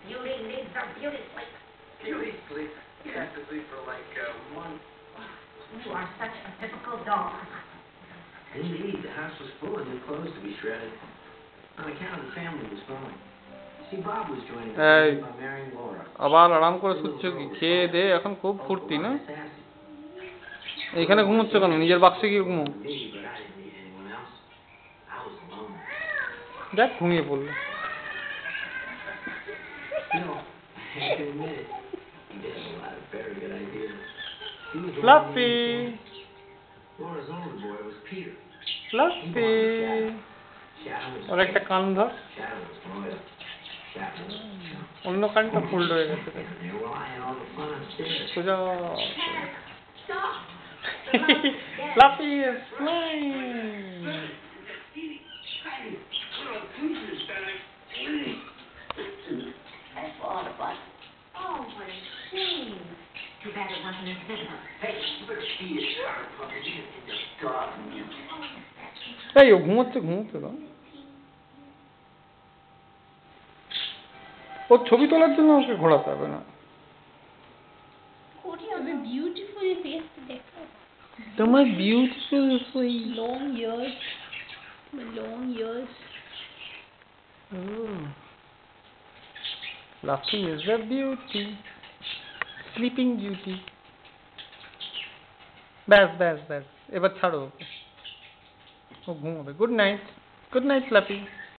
Beauty needs a beauty sleep. Beauty sleep? You have to sleep for like 1. You are such a typical dog. Indeed, the house was full of new clothes to be shredded. On account of the family was growing. See, Bob was joining us by marrying Laura. আবার আরাম করে শুচ্ছ কি? খেয়ে দে এখন খুব ফুর্তি না? এখানে ঘুমোচ্ছ কেন? নিজের বাক্সে গিয়ে ঘুমো। দেখ ঘুমিয়ে পড়লো। Fluffy. Fluffy. ওর একটা কান ধর। অন্য কানটা ফোল্ড হয়ে গেছে। সোজা। Fluffy is flying. Oh, what a shame. Too bad it wasn't his business. Hey, you better feed it, Charlie Puppy. You in the dog meat. তাই ও ঘুমোচ্ছে তো। ওর ছবি তোলার জন্য ওকে ঘোরাতে হবে না। তুমি বিউটিফুল ফেস দেখো। তোমার beautiful face. Long years. Oh. Fluffy is a beauty. Sleeping beauty. ব্যাস এবার ছাড়ো ওকে। ও ঘুমোবে। Good night, Fluffy.